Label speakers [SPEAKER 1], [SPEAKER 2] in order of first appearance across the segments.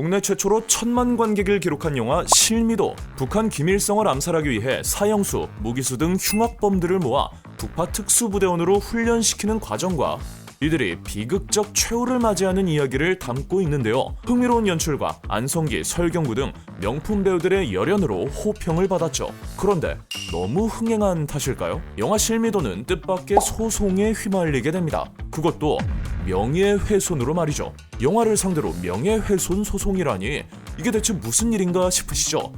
[SPEAKER 1] 국내 최초로 1000만 관객을 기록한 영화 실미도. 북한 김일성을 암살하기 위해 사형수, 무기수 등 흉악범들을 모아 북파 특수부대원으로 훈련시키는 과정과 이들이 비극적 최후를 맞이하는 이야기를 담고 있는데요. 흥미로운 연출과 안성기, 설경구 등 명품 배우들의 열연으로 호평을 받았죠. 그런데 너무 흥행한 탓일까요? 영화 실미도는 뜻밖의 소송에 휘말리게 됩니다. 그것도 명예훼손으로 말이죠. 영화를 상대로 명예훼손 소송이라니 이게 대체 무슨 일인가 싶으시죠?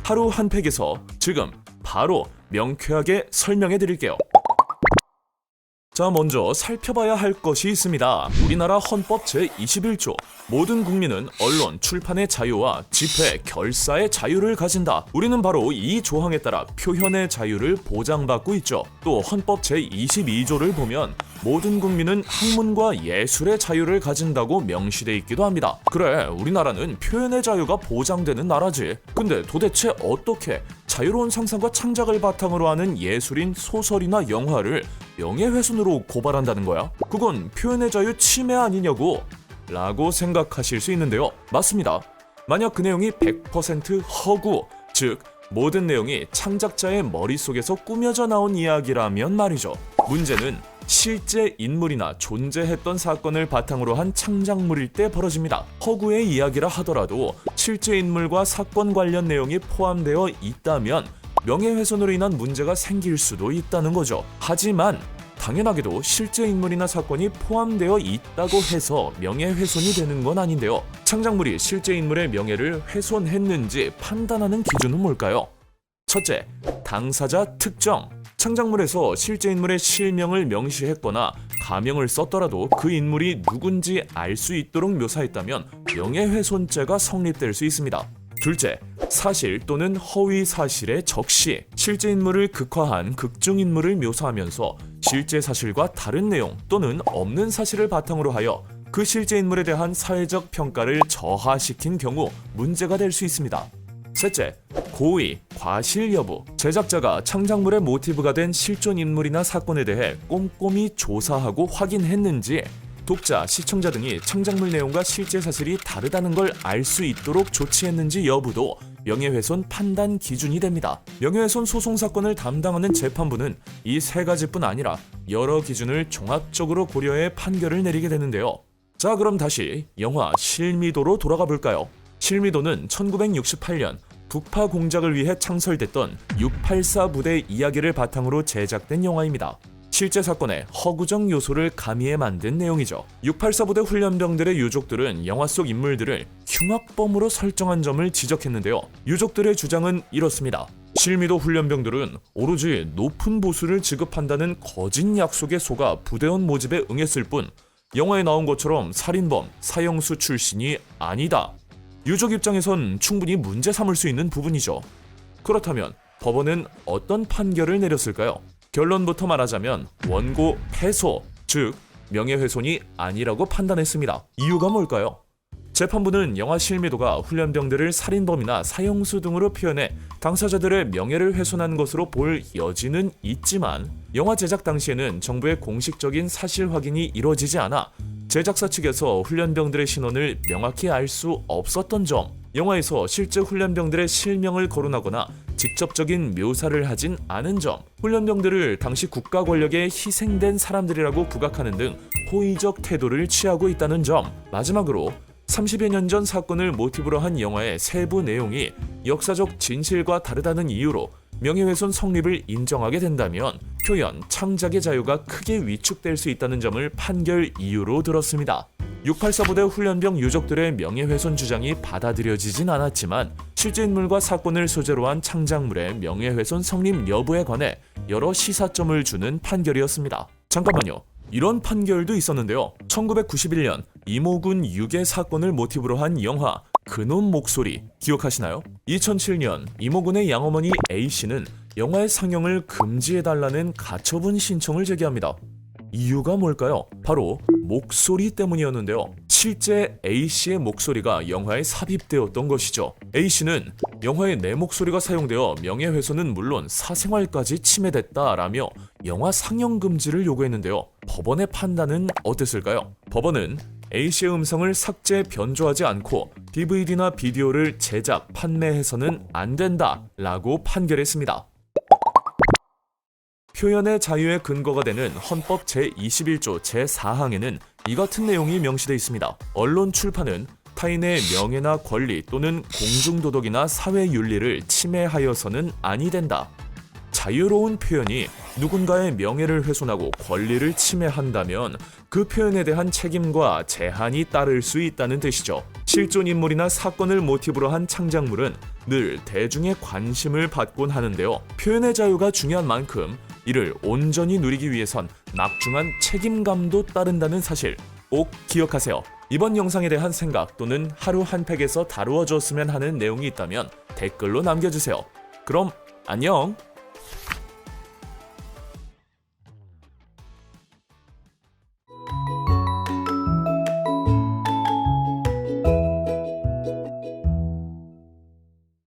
[SPEAKER 1] 하루 한 팩에서 지금 바로 명쾌하게 설명해 드릴게요. 자, 먼저 살펴봐야 할 것이 있습니다. 우리나라 헌법 제21조. 모든 국민은 언론, 출판의 자유와 집회, 결사의 자유를 가진다. 우리는 바로 이 조항에 따라 표현의 자유를 보장받고 있죠. 또 헌법 제22조를 보면 모든 국민은 학문과 예술의 자유를 가진다고 명시돼 있기도 합니다. 그래, 우리나라는 표현의 자유가 보장되는 나라지. 근데 도대체 어떻게 자유로운 상상과 창작을 바탕으로 하는 예술인 소설이나 영화를 명예훼손으로 고발한다는 거야? 그건 표현의 자유 침해 아니냐고? 라고 생각하실 수 있는데요. 맞습니다. 만약 그 내용이 100% 허구, 즉 모든 내용이 창작자의 머릿속에서 꾸며져 나온 이야기라면 말이죠. 문제는 실제 인물이나 존재했던 사건을 바탕으로 한 창작물일 때 벌어집니다. 허구의 이야기라 하더라도 실제 인물과 사건 관련 내용이 포함되어 있다면 명예훼손으로 인한 문제가 생길 수도 있다는 거죠. 하지만 당연하게도 실제 인물이나 사건이 포함되어 있다고 해서 명예훼손이 되는 건 아닌데요. 창작물이 실제 인물의 명예를 훼손했는지 판단하는 기준은 뭘까요? 첫째, 당사자 특정. 창작물에서 실제 인물의 실명을 명시했거나 가명을 썼더라도 그 인물이 누군지 알 수 있도록 묘사했다면 명예훼손죄가 성립될 수 있습니다. 둘째, 사실 또는 허위 사실의 적시. 실제 인물을 극화한 극중 인물을 묘사하면서 실제 사실과 다른 내용 또는 없는 사실을 바탕으로 하여 그 실제 인물에 대한 사회적 평가를 저하시킨 경우 문제가 될 수 있습니다. 셋째, 고의, 과실 여부. 제작자가 창작물의 모티브가 된 실존 인물이나 사건에 대해 꼼꼼히 조사하고 확인했는지, 독자, 시청자 등이 창작물 내용과 실제 사실이 다르다는 걸 알 수 있도록 조치했는지 여부도 명예훼손 판단 기준이 됩니다. 명예훼손 소송 사건을 담당하는 재판부는 이 세 가지뿐 아니라 여러 기준을 종합적으로 고려해 판결을 내리게 되는데요. 자, 그럼 다시 영화 실미도로 돌아가 볼까요? 실미도는 1968년 북파 공작을 위해 창설됐던 684 부대 이야기를 바탕으로 제작된 영화입니다. 실제 사건에 허구적 요소를 가미해 만든 내용이죠. 684 부대 훈련병들의 유족들은 영화 속 인물들을 흉악범으로 설정한 점을 지적했는데요. 유족들의 주장은 이렇습니다. 실미도 훈련병들은 오로지 높은 보수를 지급한다는 거짓 약속에 속아 부대원 모집에 응했을 뿐 영화에 나온 것처럼 살인범, 사형수 출신이 아니다. 유족 입장에선 충분히 문제 삼을 수 있는 부분이죠. 그렇다면 법원은 어떤 판결을 내렸을까요? 결론부터 말하자면 원고 패소, 즉 명예훼손이 아니라고 판단했습니다. 이유가 뭘까요? 재판부는 영화 실미도가 훈련병들을 살인범이나 사형수 등으로 표현해 당사자들의 명예를 훼손한 것으로 볼 여지는 있지만 영화 제작 당시에는 정부의 공식적인 사실 확인이 이뤄지지 않아 제작사 측에서 훈련병들의 신원을 명확히 알 수 없었던 점, 영화에서 실제 훈련병들의 실명을 거론하거나 직접적인 묘사를 하진 않은 점, 훈련병들을 당시 국가 권력에 희생된 사람들이라고 부각하는 등 호의적 태도를 취하고 있다는 점, 마지막으로 30여 년 전 사건을 모티브로 한 영화의 세부 내용이 역사적 진실과 다르다는 이유로 명예훼손 성립을 인정하게 된다면 표현, 창작의 자유가 크게 위축될 수 있다는 점을 판결 이유로 들었습니다. 684 부대 훈련병 유족들의 명예훼손 주장이 받아들여지진 않았지만 실제 인물과 사건을 소재로 한 창작물의 명예훼손 성립 여부에 관해 여러 시사점을 주는 판결이었습니다. 잠깐만요. 이런 판결도 있었는데요. 1991년 이모군 유괴 사건을 모티브로 한 영화 그놈 목소리 기억하시나요? 2007년 이모군의 양어머니 A씨는 영화의 상영을 금지해달라는 가처분 신청을 제기합니다. 이유가 뭘까요? 바로 목소리 때문이었는데요. 실제 A씨의 목소리가 영화에 삽입되었던 것이죠. A씨는 영화에 내 목소리가 사용되어 명예훼손은 물론 사생활까지 침해됐다라며 영화 상영 금지를 요구했는데요. 법원의 판단은 어땠을까요? 법원은 A씨의 음성을 삭제, 변조하지 않고 DVD나 비디오를 제작, 판매해서는 안 된다 라고 판결했습니다. 표현의 자유의 근거가 되는 헌법 제21조 제4항에는 이 같은 내용이 명시되어 있습니다. 언론 출판은 타인의 명예나 권리 또는 공중도덕이나 사회윤리를 침해하여서는 아니 된다. 자유로운 표현이 누군가의 명예를 훼손하고 권리를 침해한다면 그 표현에 대한 책임과 제한이 따를 수 있다는 뜻이죠. 실존 인물이나 사건을 모티브로 한 창작물은 늘 대중의 관심을 받곤 하는데요. 표현의 자유가 중요한 만큼 이를 온전히 누리기 위해선 막중한 책임감도 따른다는 사실 꼭 기억하세요. 이번 영상에 대한 생각 또는 하루 한 팩에서 다루어졌으면 하는 내용이 있다면 댓글로 남겨주세요. 그럼 안녕!